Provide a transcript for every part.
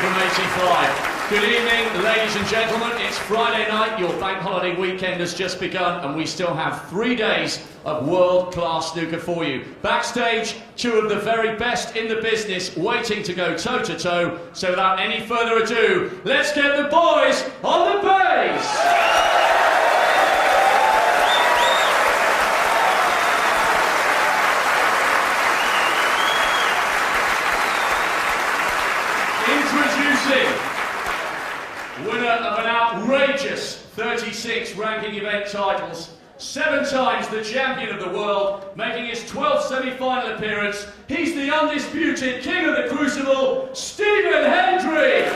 from 85. Good evening, ladies and gentlemen. It's Friday night. Your bank holiday weekend has just begun, and we still have 3 days of world-class snooker for you. Backstage, two of the very best in the business waiting to go toe-to-toe. So without any further ado, let's get the boys on the bass! Introducing winner of an outrageous 36 ranking event titles, 7 times the champion of the world, making his 12th semi-final appearance, he's the undisputed king of the Crucible, Stephan Hendry!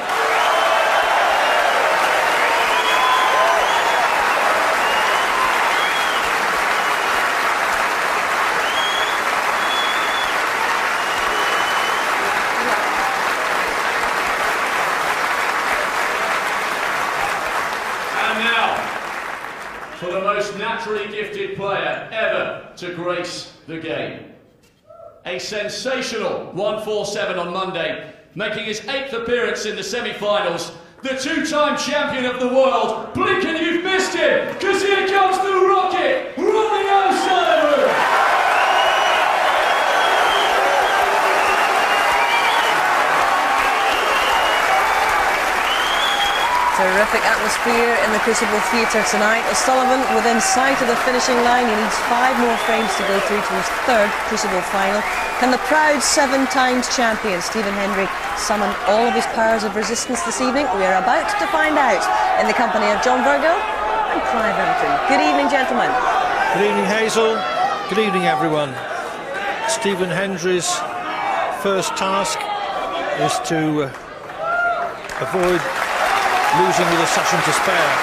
For the most naturally gifted player ever to grace the game. A sensational 147 on Monday, making his 8th appearance in the semi-finals, the 2-time champion of the world. Blink and you've missed him, because here comes the rocket, Ronnie! Terrific atmosphere in the Crucible Theatre tonight. O'Sullivan within sight of the finishing line. He needs 5 more frames to go through to his 3rd Crucible final. Can the proud 7 times champion Stephan Hendry summon all of his powers of resistance this evening? We are about to find out in the company of John Virgo and Clive Everton. Good evening, gentlemen. Good evening, Hazel. Good evening, everyone. Stephan Hendry's first task is to avoid losing with a session to spare.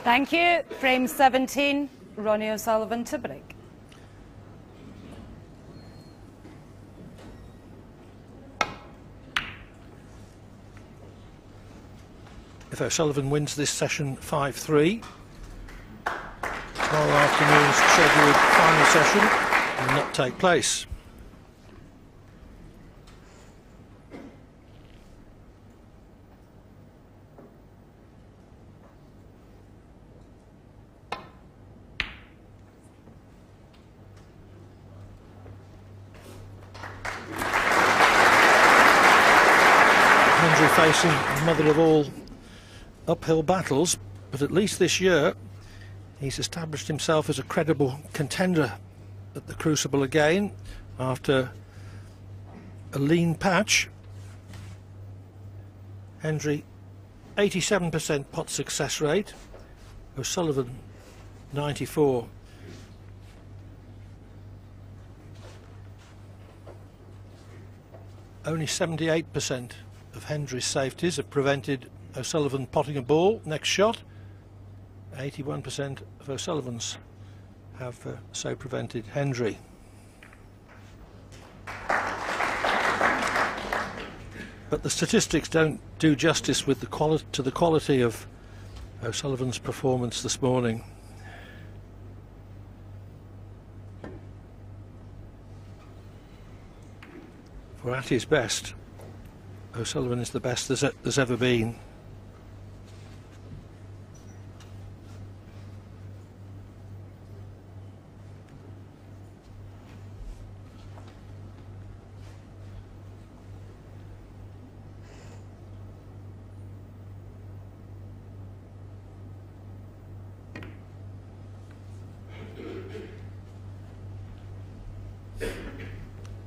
Thank you. Frame 17, Ronnie O'Sullivan to break. If O'Sullivan wins this session 5-3, tomorrow afternoon's scheduled final session will not take place. Facing the mother of all uphill battles, but at least this year he's established himself as a credible contender at the Crucible again after a lean patch. Hendry 87% pot success rate, O'Sullivan 94%. Only 78% of Hendry's safeties have prevented O'Sullivan potting a ball. Next shot, 81% of O'Sullivan's have so prevented Hendry. But the statistics don't do justice with to the quality of O'Sullivan's performance this morning. For at his best, O'Sullivan is the best there's ever been.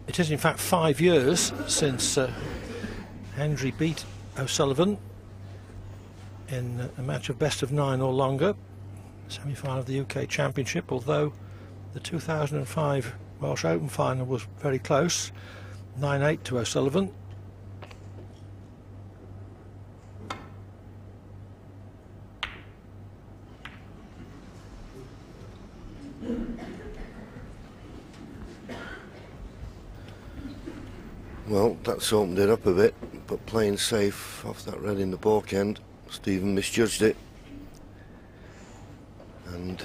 It is in fact 5 years since Hendry beat O'Sullivan in a match of best of 9 or longer, semi-final of the UK Championship, although the 2005 Welsh Open final was very close, 9-8 to O'Sullivan. Well, that's opened it up a bit, but playing safe off that red in the baulk end, Stephan misjudged it. And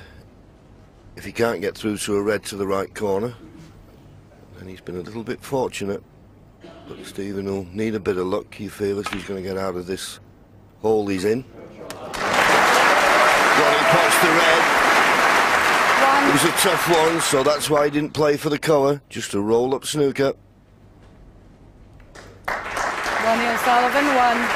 if he can't get through to a red to the right corner, then he's been a little bit fortunate. but Stephan will need a bit of luck, he feels, if he's going to get out of this hole he's in. Ronnie pots the red. It was a tough one, so that's why he didn't play for the colour, just a roll-up snooker. Ronnie O'Sullivan, 1.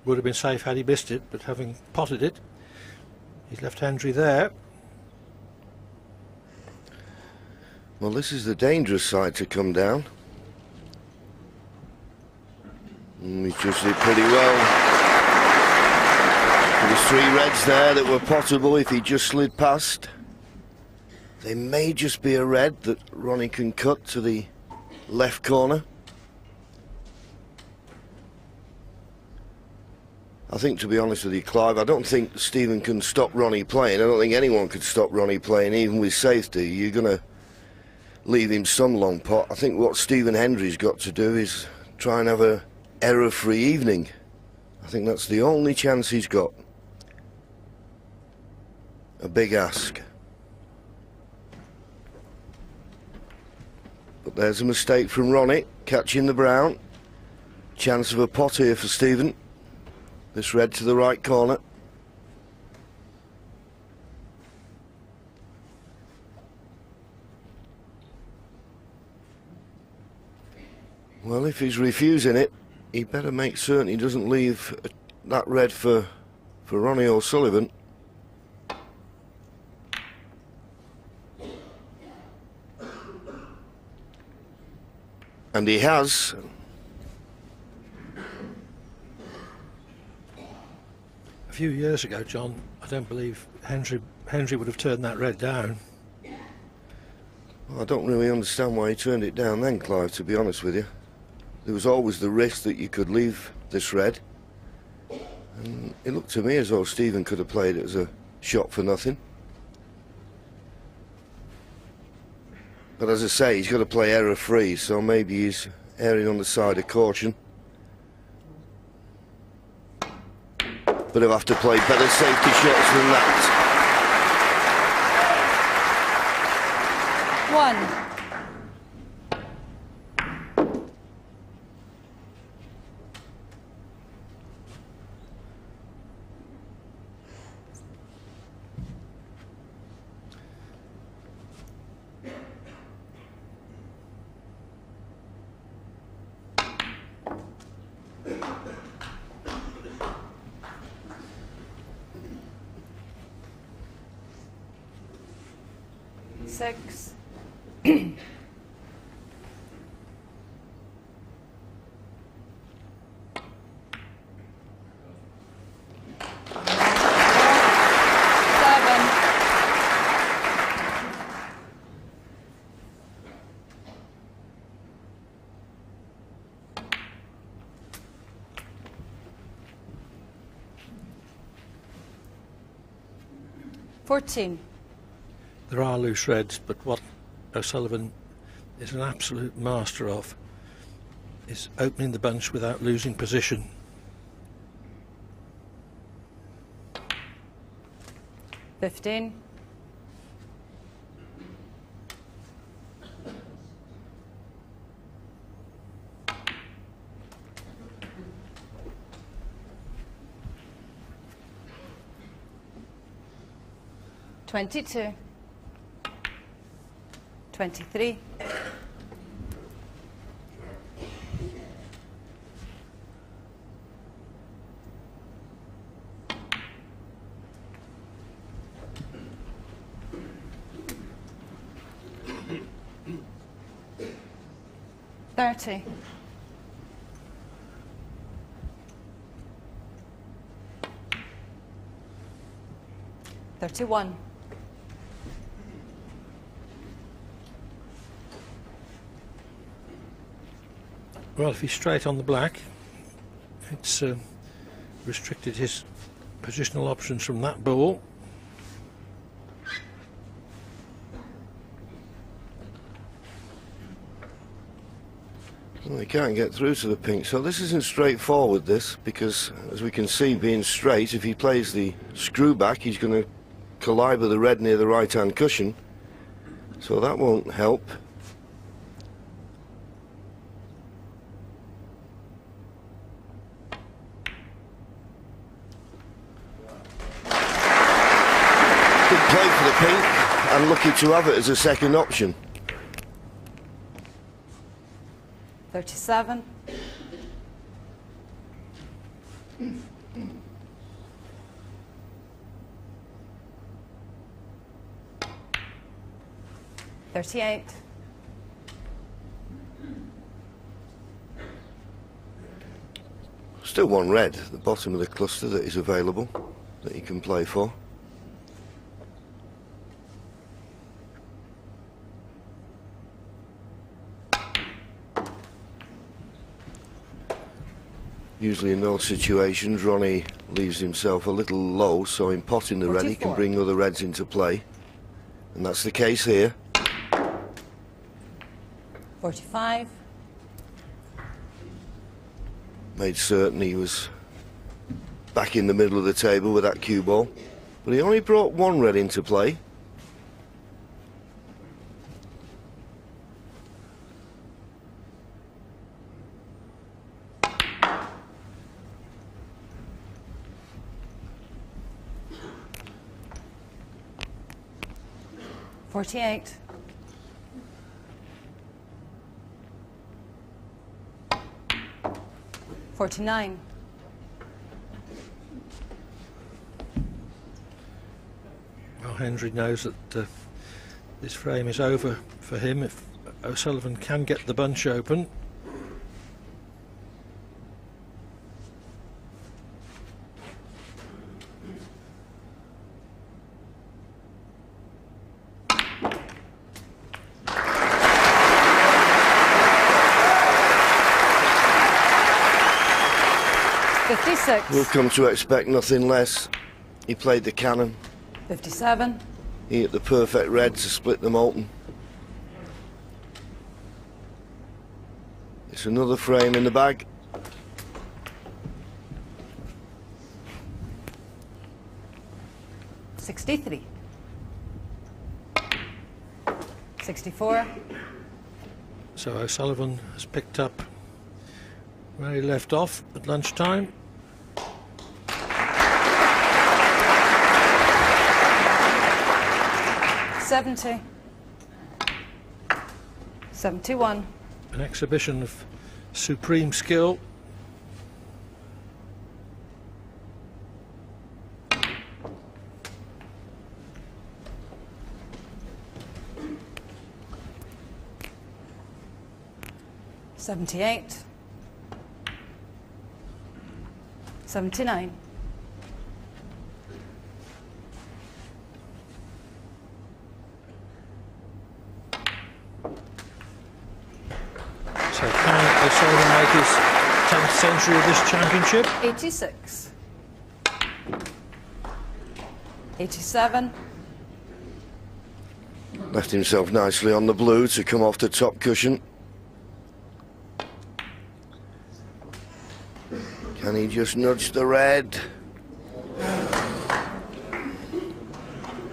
Would have been safe had he missed it, but having potted it, he's left Hendry there. Well, this is the dangerous side to come down. He just did pretty well. There was 3 reds there that were potable if he just slid past. They may just be a red that Ronnie can cut to the left corner. I think, to be honest with you, Clive, I don't think Stephan can stop Ronnie playing. I don't think anyone could stop Ronnie playing, even with safety. You're going to leave him some long pot. I think what Stephan Hendry's got to do is try and have a error-free evening. I think that's the only chance he's got. A big ask. But there's a mistake from Ronnie, catching the brown. Chance of a pot here for Stephan. This red to the right corner. Well, if he's refusing it, he better make certain he doesn't leave that red for Ronnie O'Sullivan. And he has. A few years ago, John, I don't believe Hendry would have turned that red down. Well, I don't really understand why he turned it down then, Clive, to be honest with you. There was always the risk that you could leave this red. And it looked to me as though Stephan could have played it as a shot for nothing. But as I say, he's got to play error-free, so maybe he's erring on the side of caution. But he'll have to play better safety shots than that. 1. Six. 14. There are loose reds, but what O'Sullivan is an absolute master of is opening the bunch without losing position. $15. $22. 23. $30. 31. Well, if he's straight on the black, it's restricted his positional options from that ball. Well, he can't get through to the pink, so this isn't straightforward, this, because as we can see, being straight, if he plays the screw back, he's going to collide with the red near the right hand cushion, so that won't help. Good play for the pink, and lucky to have it as a second option. 37. $38. Still one red at the bottom of the cluster that is available, that he can play for. Usually in those situations, Ronnie leaves himself a little low, so in potting the red, he can 44. bring other reds into play. And that's the case here. 45. Made certain he was back in the middle of the table with that cue ball. But he only brought one red into play. $48. $49. Well, Hendry knows that this frame is over for him if O'Sullivan can get the bunch open. We'll come to expect nothing less. He played the cannon. 57. He hit the perfect red to split them open. It's another frame in the bag. $63. 64. So O'Sullivan has picked up where he left off at lunchtime. $70. 71. An exhibition of supreme skill. $78. 79. So can O'Sullivan make his 10th century of this championship? 86. 87. Left himself nicely on the blue to come off the top cushion. Can he just nudge the red?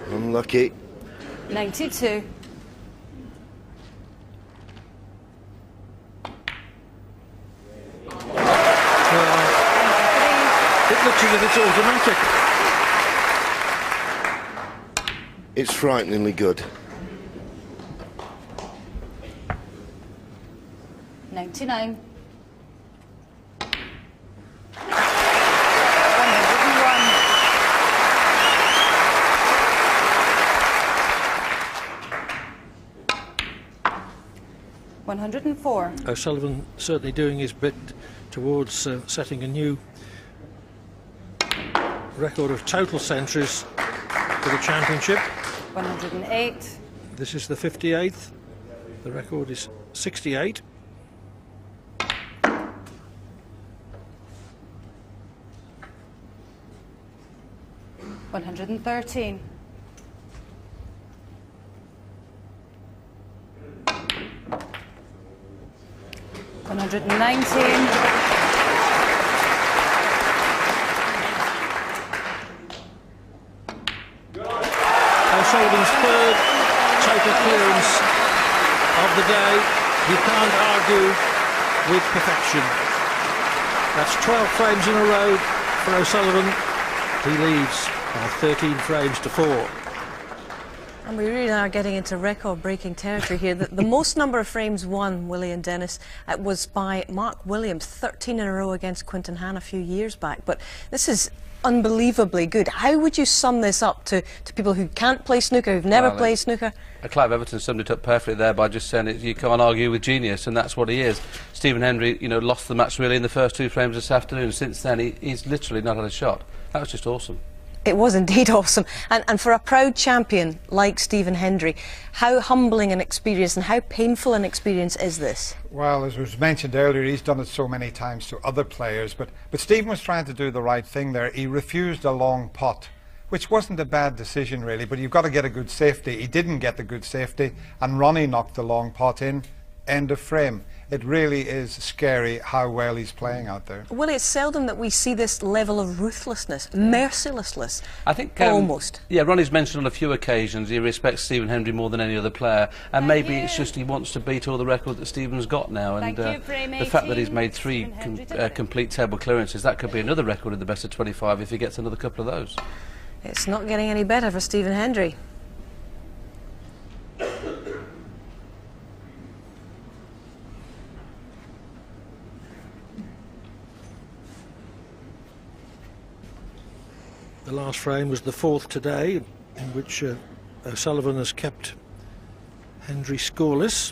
Unlucky. 92. It looks as if it's automatic. It's frighteningly good. 99. 104. O'Sullivan certainly doing his bit towards setting a new record of total centuries for the championship. 108. This is the 58th. The record is 68. 113. 114. 119. O'Sullivan's third total clearance of the day. You can't argue with perfection. That's 12 frames in a row for O'Sullivan. He leads by 13 frames to 4. And we really are getting into record-breaking territory here. The most number of frames won, Willie and Dennis, was by Mark Williams, 13 in a row against Quinton Han a few years back. But this is unbelievably good. How would you sum this up to people who can't play snooker, who've never played snooker? Clive Everton summed it up perfectly there by just saying you can't argue with genius, and that's what he is. Stephen Hendry, lost the match really in the first 2 frames this afternoon. Since then, he's literally not had a shot. That was just awesome. It was indeed awesome. And for a proud champion like Stephen Hendry, how humbling an experience and how painful an experience is this? Well, as was mentioned earlier, he's done it so many times to other players, but Stephen was trying to do the right thing there. He refused a long putt, which wasn't a bad decision really, but you've got to get a good safety. He didn't get the good safety, and Ronnie knocked the long putt in. End of frame. It really is scary how well he's playing out there. Well, it's seldom that we see this level of ruthlessness, mercilessness. I think almost. Yeah, Ronnie's mentioned on a few occasions he respects Stephen Hendry more than any other player, and maybe it's just he wants to beat all the records that Stephen's got now. And the fact that he's made 3 complete table clearances, that could be another record in the best of 25 if he gets another couple of those. It's not getting any better for Stephen Hendry. The last frame was the 4th today, in which O'Sullivan has kept Hendry scoreless.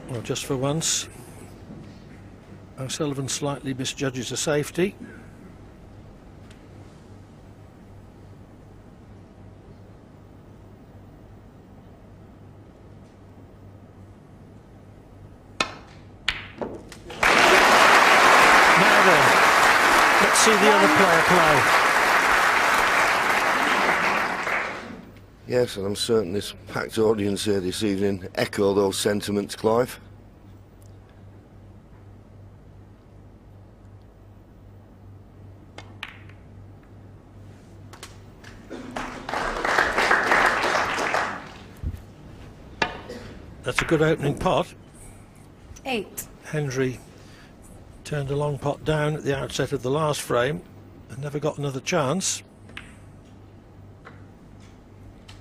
Well, just for once, O'Sullivan slightly misjudges the safety. Now then, let's see the other player play. Yes, and I'm certain this packed audience here this evening echo those sentiments, Clive. That's a good opening pot. 8. Hendry turned a long pot down at the outset of the last frame and never got another chance.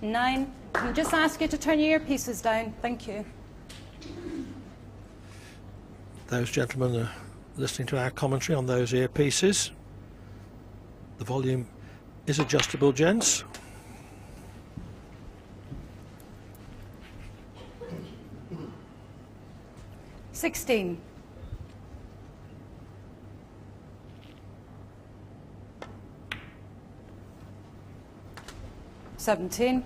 9. Can I just ask you to turn your earpieces down? Thank you. Those gentlemen are listening to our commentary on those earpieces. The volume is adjustable, gents. $16. 17.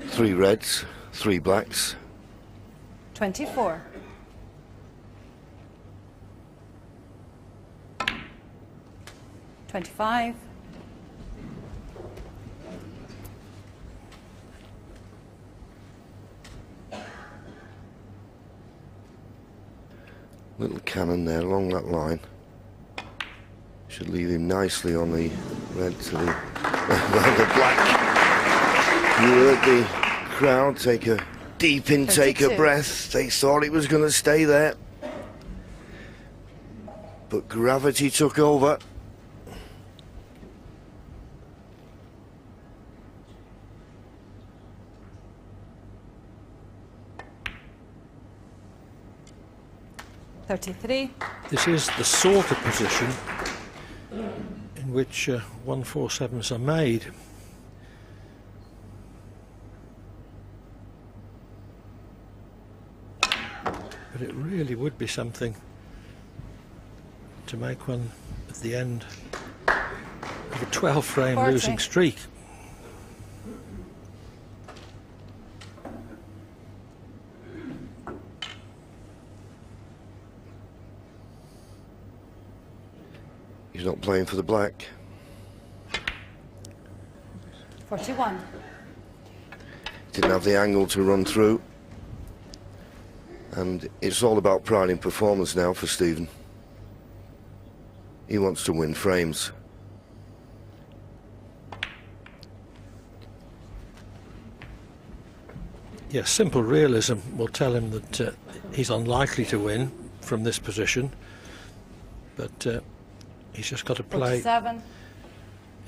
3 reds, 3 blacks. 24. 25. 'Little cannon there along that line. Should leave him nicely on the red to the, the black. You heard the crowd take a deep intake of breath. They thought it was going to stay there. But gravity took over. 33. This is the sort of position in which 1-4-7s are made. But it really would be something to make one at the end of a 12-frame losing streak. He's not playing for the black. 41. Didn't have the angle to run through. And it's all about pride in performance now for Stephan. He wants to win frames. Yes, simple realism will tell him that he's unlikely to win from this position, but he's just got to play 47.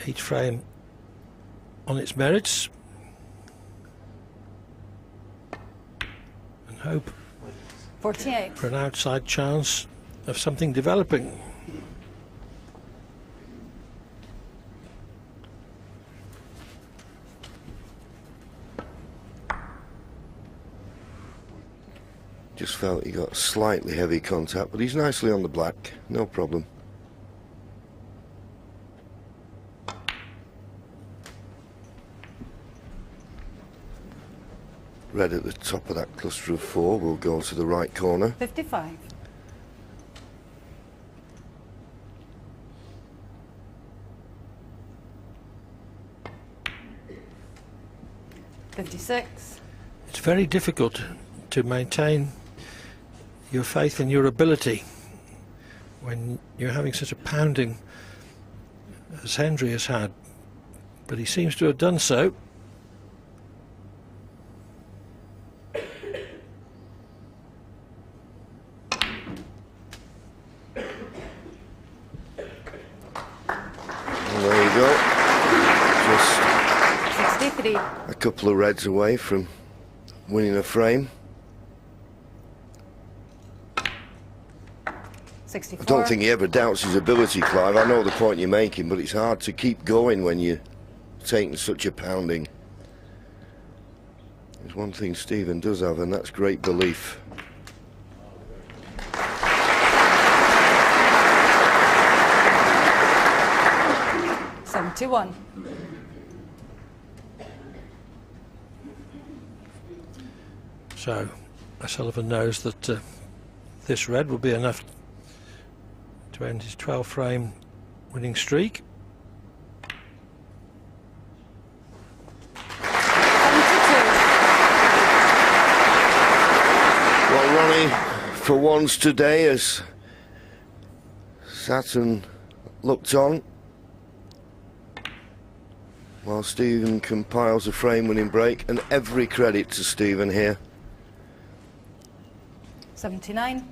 each frame on its merits and hope 48. for an outside chance of something developing. Just felt he got slightly heavy contact, but he's nicely on the black, no problem. Red at the top of that cluster of 4 will go to the right corner. 55. 56. It's very difficult to maintain your faith in your ability when you're having such a pounding as Hendry has had, but he seems to have done so. And there you go, just 63. a couple of reds away from winning a frame. 64. I don't think he ever doubts his ability, Clive. I know the point you're making, but it's hard to keep going when you're taking such a pounding. There's one thing Stephan does have, and that's great belief. $71. So O'Sullivan knows that this red will be enough to end his 12-frame winning streak. 72. Well, Ronnie, for once today, has sat and looked on while Stephan compiles a frame-winning break, and every credit to Stephan here. 79.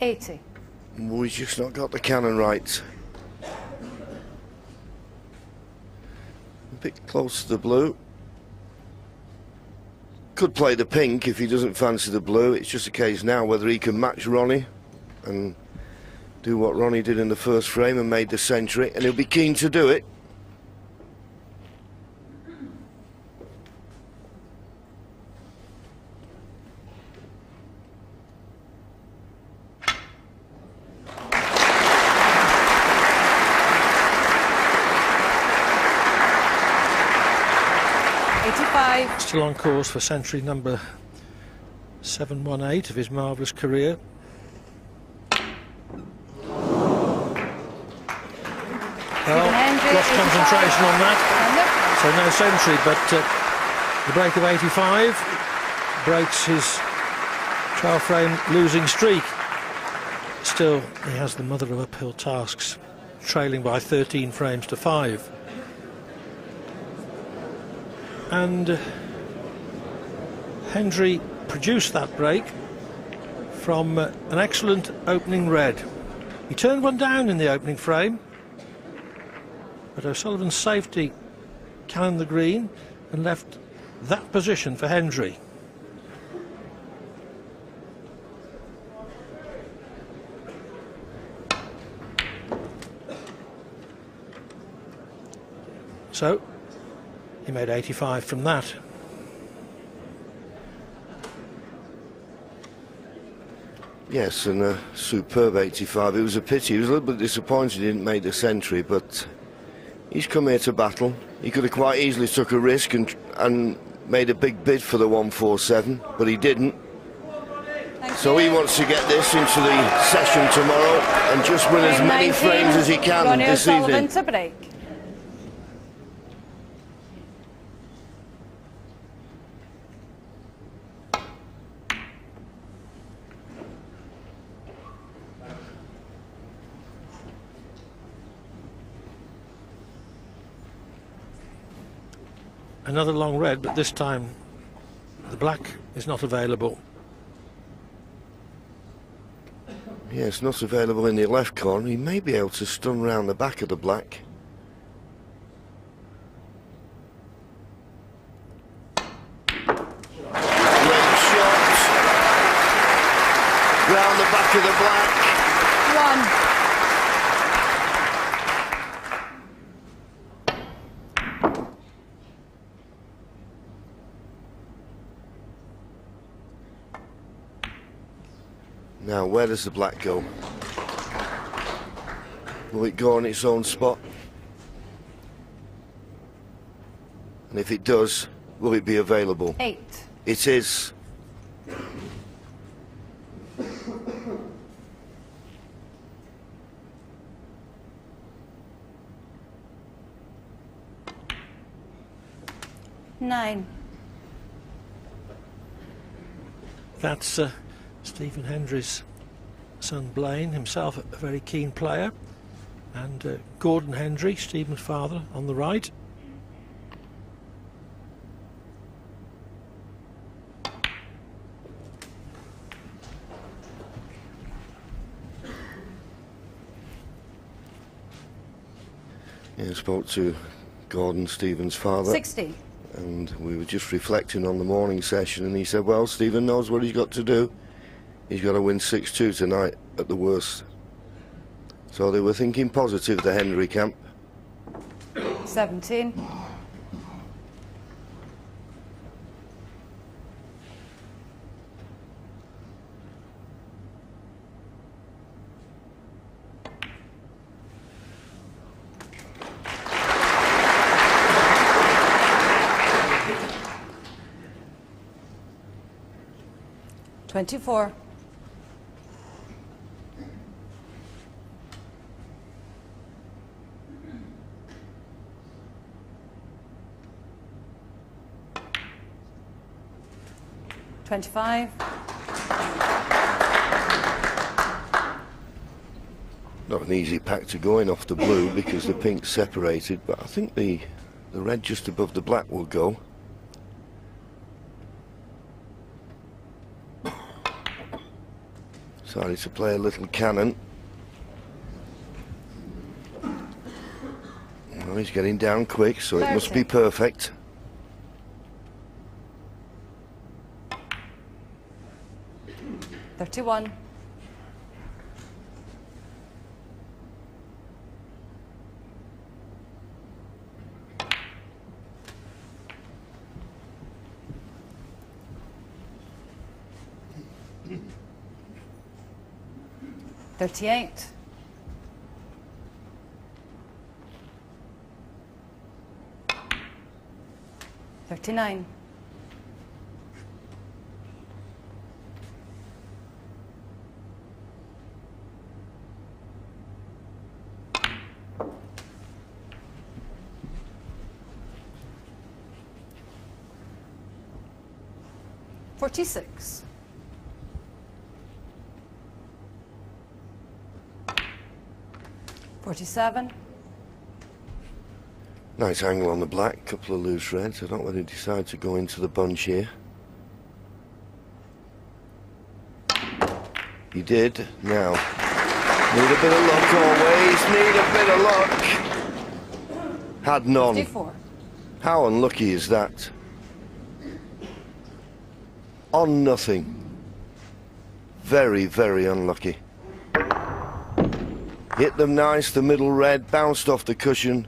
80. We've just not got the cannon right. A bit close to the blue. Could play the pink if he doesn't fancy the blue. It's just a case now whether he can match Ronnie and do what Ronnie did in the first frame and made the century, and he'll be keen to do it. Still on course for century number 718 of his marvellous career. Well, lost concentration on that, so no century, but the break of 85 breaks his 12-frame losing streak. Still, he has the mother of uphill tasks, trailing by 13 frames to 5. And Hendry produced that break from an excellent opening red. He turned one down in the opening frame, but O'Sullivan's safety cannoned the green and left that position for Hendry. So he made 85 from that. Yes, and a superb 85. It was a pity. He was a little bit disappointed he didn't make the century, but he's come here to battle. He could have quite easily took a risk and made a big bid for the 147, but he didn't. So he wants to get this into the session tomorrow and just win as many frames as he can Ronnie this O'Sullivan evening. to break. Another long red, but this time the black is not available. Yes, not available in the left corner. He may be able to stun round the back of the black. Great shot. Round the back of the black. One. Now, where does the black go? Will it go on its own spot? And if it does, will it be available? 8. It is. Nine. That's Stephen Hendry's son Blaine, himself a very keen player, and Gordon Hendry, Stephen's father, on the right. Yeah, I spoke to Gordon, Stephen's father. 60. And we were just reflecting on the morning session, and he said, well, Stephen knows what he's got to do. He's got to win 6-2 tonight at the worst. So they were thinking positive, the Hendry camp. 17. $24. $25. Not an easy pack to go in off the blue because the pink's separated, but I think the red just above the black will go. Decided to play a little cannon. Well, he's getting down quick, so it must be perfect. $31. $38. $39. $46. $47. Nice angle on the black, couple of loose reds. I don't know whether he decided to go into the bunch here. He did. Now, need a bit of luck always, need a bit of luck. Had none. 54. How unlucky is that? on nothing. Very, very unlucky. Hit them nice, the middle red, bounced off the cushion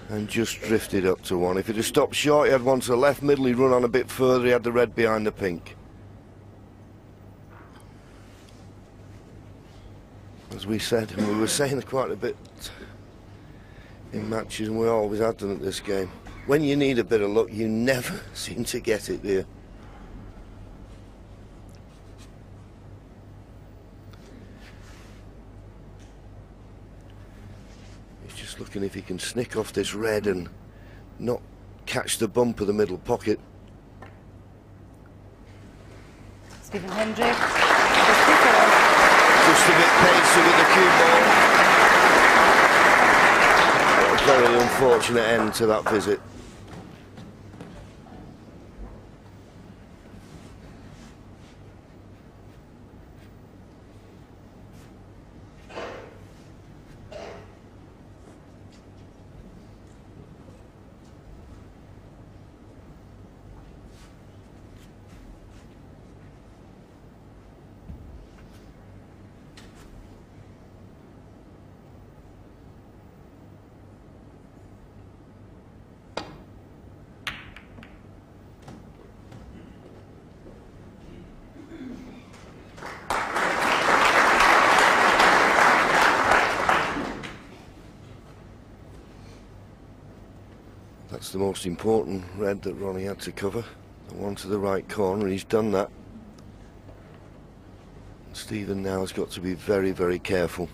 and just drifted up to one. If he'd have stopped short, he had one to the left middle, he'd run on a bit further, he had the red behind the pink. As we said, and we were saying quite a bit in matches, and we always have done at this game, when you need a bit of luck, you never seem to get it, do you? He's just looking if he can snick off this red and not catch the bump of the middle pocket. Stephan Hendry. Just a bit pacey with the cue ball. A very unfortunate end to that visit. That's the most important red that Ronnie had to cover. The one to the right corner, he's done that. Stephan now has got to be very, very careful.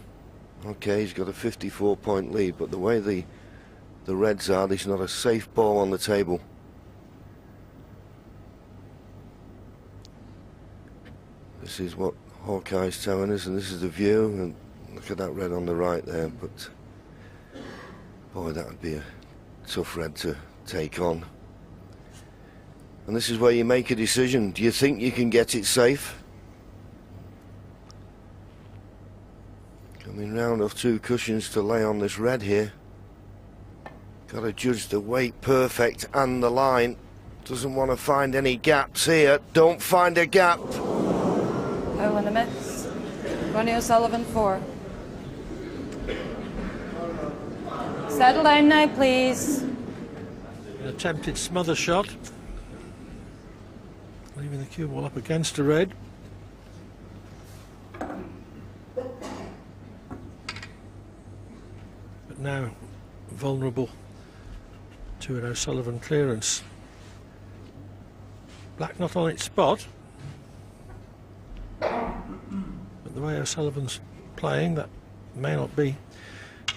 Okay, he's got a 54-point lead, but the way the reds are, there's not a safe ball on the table. This is what Hawkeye's telling us, and this is the view, and look at that red on the right there, but boy, that would be a tough red to take on. And this is where you make a decision. Do you think you can get it safe? Coming round off two cushions to lay on this red here. Got to judge the weight perfect and the line. Doesn't want to find any gaps here. Don't find a gap. Oh, and a miss. Ronnie O'Sullivan 4. Settle down now, please. An attempted smother shot, leaving the cue ball up against the red. But now vulnerable to an O'Sullivan clearance. Black not on its spot, but the way O'Sullivan's playing, that may not be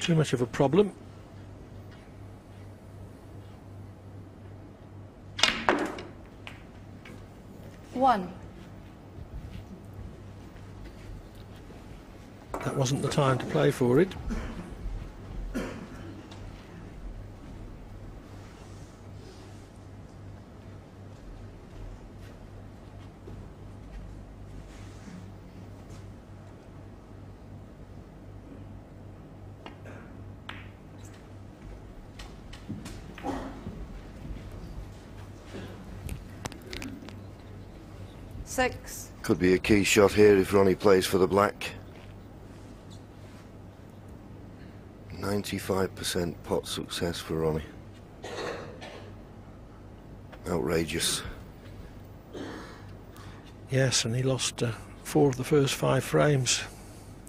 too much of a problem. One. That wasn't the time to play for it. Six. Could be a key shot here if Ronnie plays for the black. 95% pot success for Ronnie. Outrageous. Yes, and he lost 4 of the first 5 frames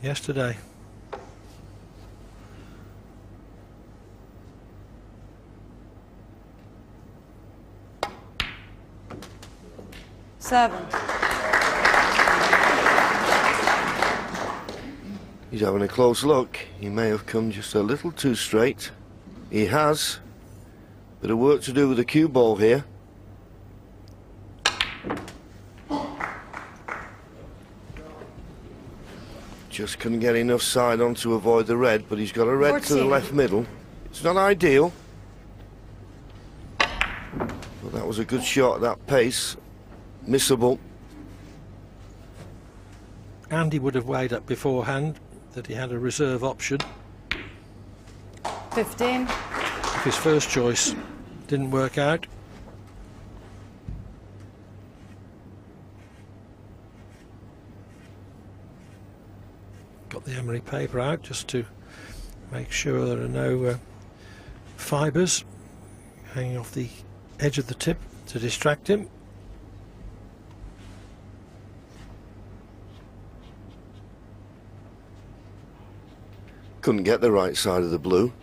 yesterday. Seven. He's having a close look. He may have come just a little too straight. He has. Bit of work to do with the cue ball here. Just couldn't get enough side on to avoid the red, but he's got a red 14. to the left middle. It's not ideal, but that was a good shot at that pace. Missable. Andy would have weighed up beforehand that he had a reserve option. 15. If his first choice didn't work out. got the emery paper out just to make sure there are no fibres hanging off the edge of the tip to distract him. Couldn't get the right side of the blue,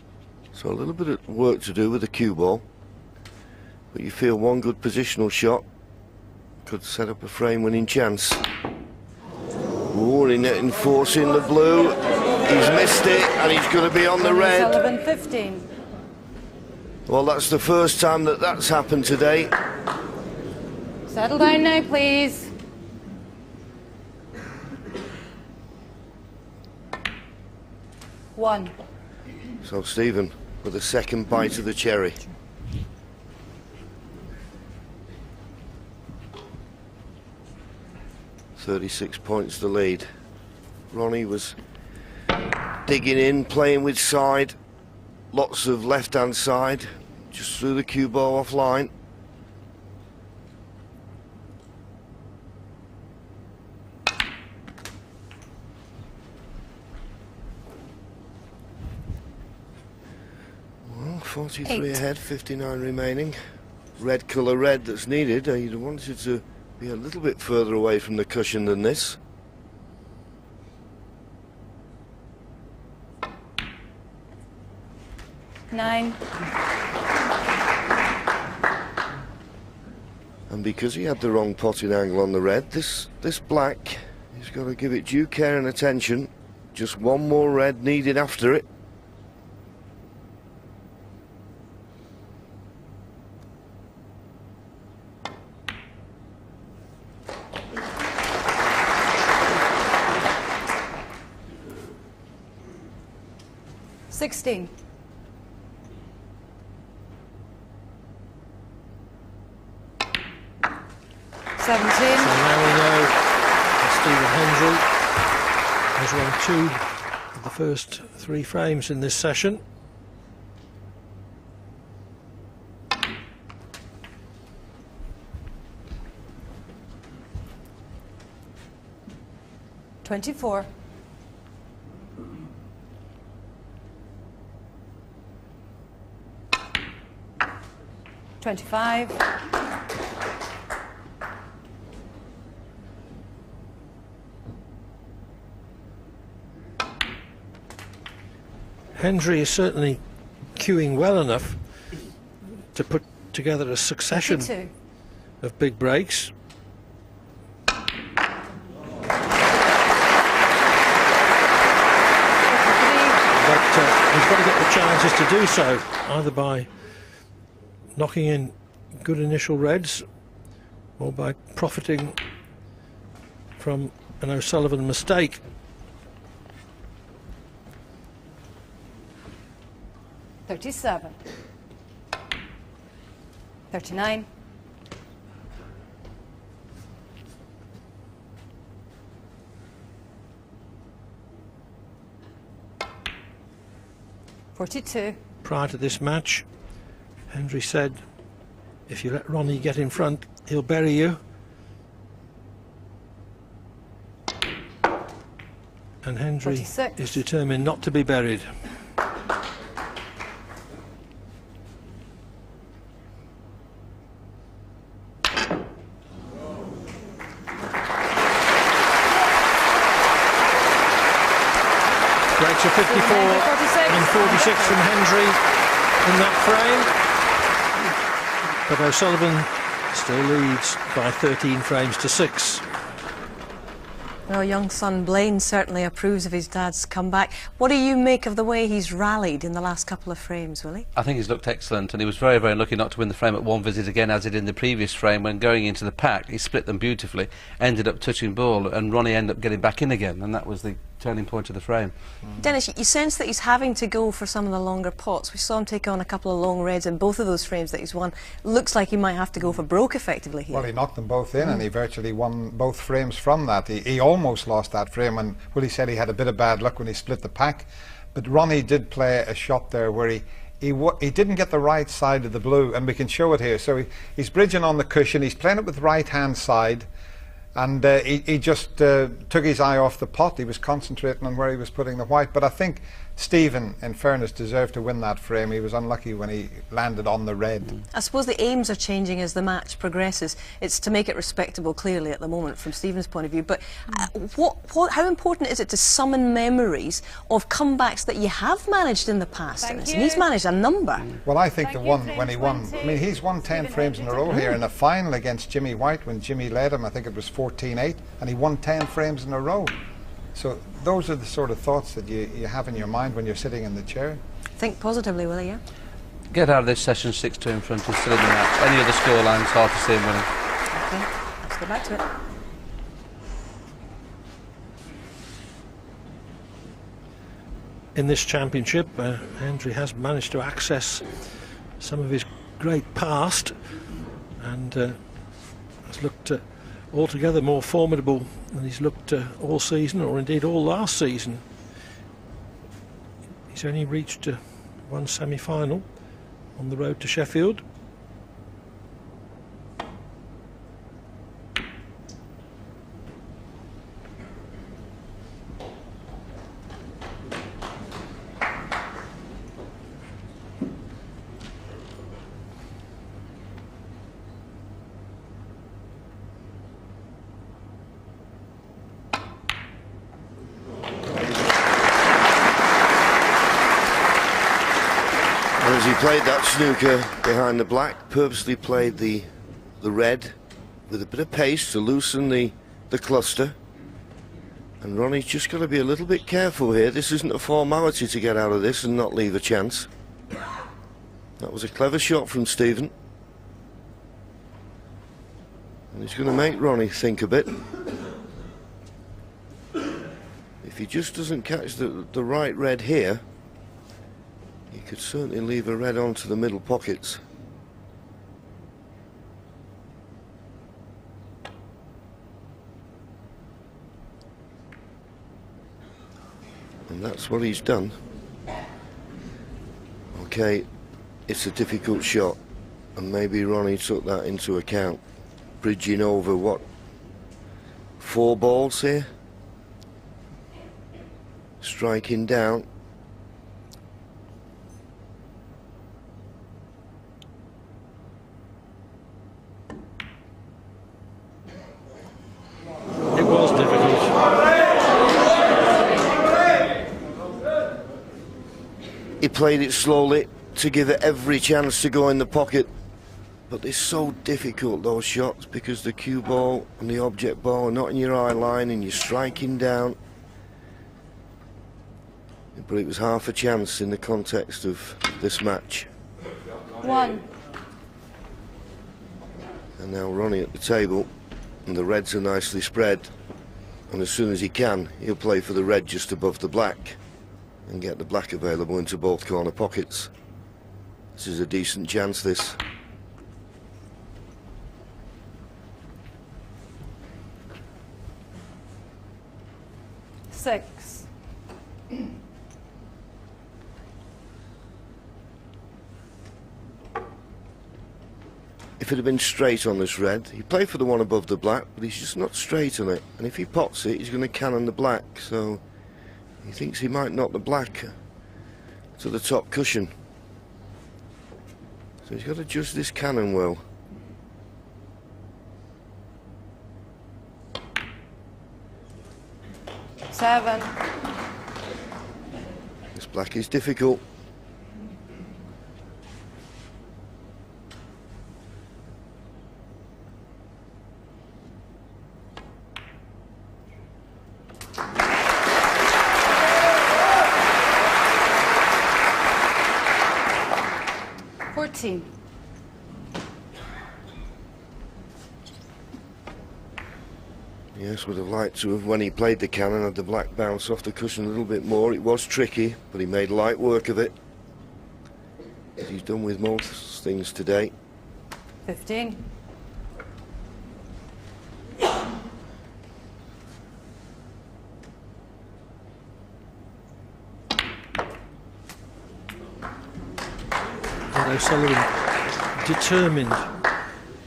so a little bit of work to do with the cue ball, but you feel one good positional shot could set up a frame winning chance. Warning it and forcing the blue. He's missed it and he's going to be on the red. Sullivan 15. Well, that's the first time that that's happened today. Settle down now, please. One. So Stephan with a second bite of the cherry. .36 points the lead. Ronnie was digging in, playing with side, lots of left-hand side, just threw the cue ball offline. Well, 43 ahead, 59 remaining. Red colour red that's needed. You'd wanted to be a little bit further away from the cushion than this. Nine. And because he had the wrong potting angle on the red, this black, he's got to give it due care and attention. Just one more red needed after it. Sixteen. 17. So now we know that Stephan Hendry has won 2 of the first 3 frames in this session. $24. 25. Hendry is certainly cueing well enough to put together a succession 52. of big breaks. But he's got to get the chances to do so, either by knocking in good initial reds or by profiting from an O'Sullivan mistake. 37. 39. 42. Prior to this match, Hendry said, if you let Ronnie get in front, he'll bury you. And Hendry 46. is determined not to be buried. Breaks of 54 and 46 from Hendry in that frame. But O'Sullivan still leads by 13 frames to 6. Well, young son Blaine certainly approves of his dad's comeback. What do you make of the way he's rallied in the last couple of frames, Willie? I think he's looked excellent, and he was very, very lucky not to win the frame at one visit again, as he did in the previous frame. When going into the pack, he split them beautifully, ended up touching ball, and Ronnie ended up getting back in again, and that was the turning point of the frame. Dennis, you sense that he's having to go for some of the longer pots. We saw him take on a couple of long reds in both of those frames that he's won. Looks like he might have to go for broke effectively here. Well, he knocked them both in and he virtually won both frames from that. He almost lost that frame, and Willie said he had a bit of bad luck when he split the pack. But Ronnie did play a shot there where he didn't get the right side of the blue, and we can show it here. So he's bridging on the cushion, he's playing it with right hand side, And he just took his eye off the pot. He was concentrating on where he was putting the white. But I think Stephan, in fairness, deserved to win that frame. He was unlucky when he landed on the red. I suppose the aims are changing as the match progresses. It's to make it respectable, clearly, at the moment, from Stephan's point of view. But how important is it to summon memories of comebacks that you have managed in the past? And he's managed a number. Well, I think the one when he won, I mean, he's won 10 frames in a row here in a final against Jimmy White when Jimmy led him. I think it was 14-8, and he won 10 frames in a row. So those are the sort of thoughts that you have in your mind when you're sitting in the chair. Think positively, will you? Get out of this session 6-2 in front, he's still in the match. Any other scoreline's hard to see him winning. Okay, let's go back to it. In this championship, Hendry has managed to access some of his great past and has looked altogether more formidable than he's looked all season, or indeed all last season. He's only reached one semi-final on the road to Sheffield. As he played that snooker behind the black, purposely played the red with a bit of pace to loosen the cluster. And Ronnie's just got to be a little bit careful here. This isn't a formality to get out of this and not leave a chance. That was a clever shot from Stephan. And he's going to make Ronnie think a bit. If he just doesn't catch the right red here, he could certainly leave a red onto the middle pockets. And that's what he's done. Okay, it's a difficult shot, and maybe Ronnie took that into account. Bridging over, what, 4 balls here? Striking down. It was difficult. He played it slowly to give it every chance to go in the pocket, but it's so difficult, those shots, because the cue ball and the object ball are not in your eye line and you're striking down. But it was half a chance in the context of this match. 1. And now Ronnie at the table, and the reds are nicely spread, and as soon as he can, he'll play for the red just above the black and get the black available into both corner pockets. This is a decent chance, this. Six. If it had been straight on this red, he'd play for the one above the black, but he's just not straight on it. And if he pots it, he's going to cannon the black, so he thinks he might knock the black to the top cushion. So he's got to adjust this cannon well. Seven. This black is difficult. Yes, would have liked to have, when he played the cannon, had the black bounce off the cushion a little bit more. It was tricky, but he made light work of it, as he's done with most things today. 15. O'Sullivan determined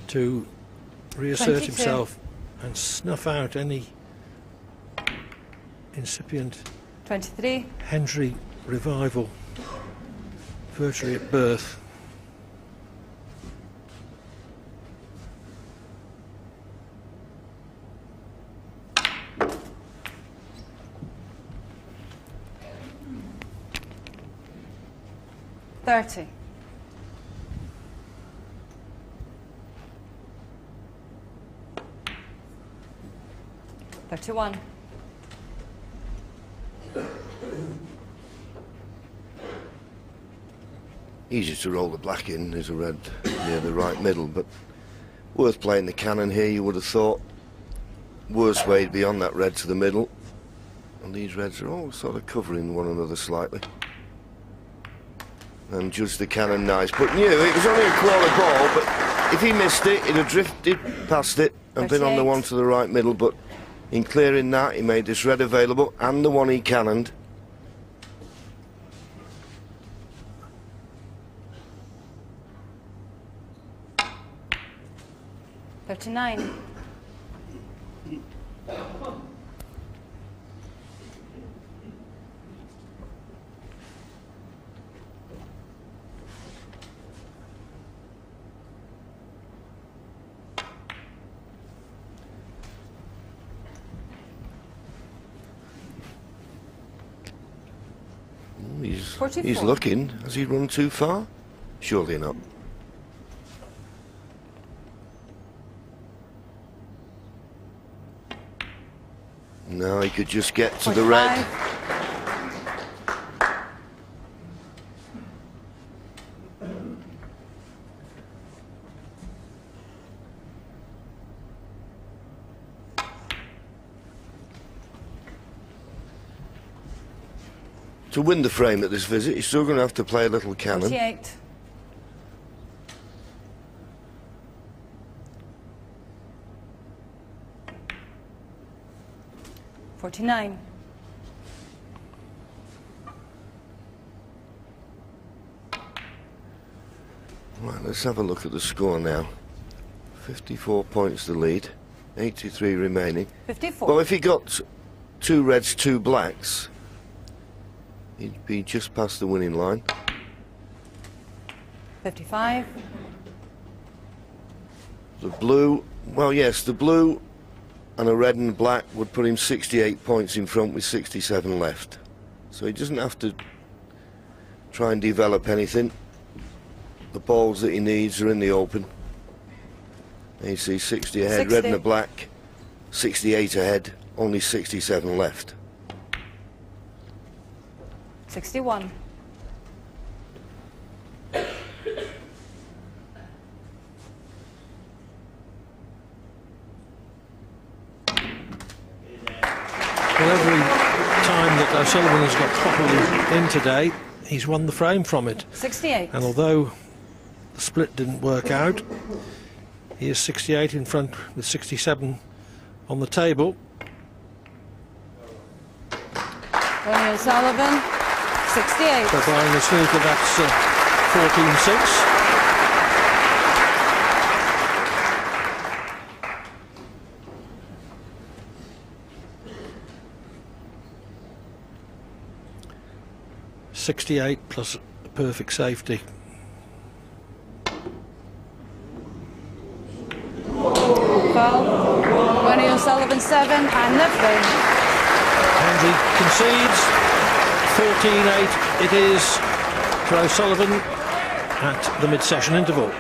to reassert 22. himself and snuff out any incipient 23. Hendry revival virtually at birth. $30. 31. Easy to roll the black in. There's a red near the right middle, but worth playing the cannon here, you would have thought. Worst way beyond that red to the middle. And these reds are all sort of covering one another slightly. And judged the cannon nice, but knew it was only a quarter ball, but if he missed it, he'd have drifted past it and been on the one to the right middle, but in clearing that, he made this red available and the one he cannoned. $39. He's looking. Has he run too far? Surely not. No, he could just get to 45. the red. To win the frame at this visit, he's still going to have to play a little cannon. 48. $49. Right, let's have a look at the score now. 54 points the lead, 83 remaining. 54. Well, if he got 2 reds, 2 blacks, he'd be just past the winning line. 55. The blue, well, yes, the blue and a red and black would put him 68 points in front with 67 left. So he doesn't have to try and develop anything. The balls that he needs are in the open. And you see 60 ahead, 60. red and a black, 68 ahead, only 67 left. 61. Well, every time that O'Sullivan has got properly in today, he's won the frame from it. 68. And although the split didn't work out, he is 68 in front with 67 on the table. Ronnie O'Sullivan, 68. So buying the snooker, that's 14-6. .68 plus a perfect safety. Foul. Ronnie O'Sullivan, 7 and the frame. Hendry concedes. 14-8 it is for O'Sullivan at the mid-session interval.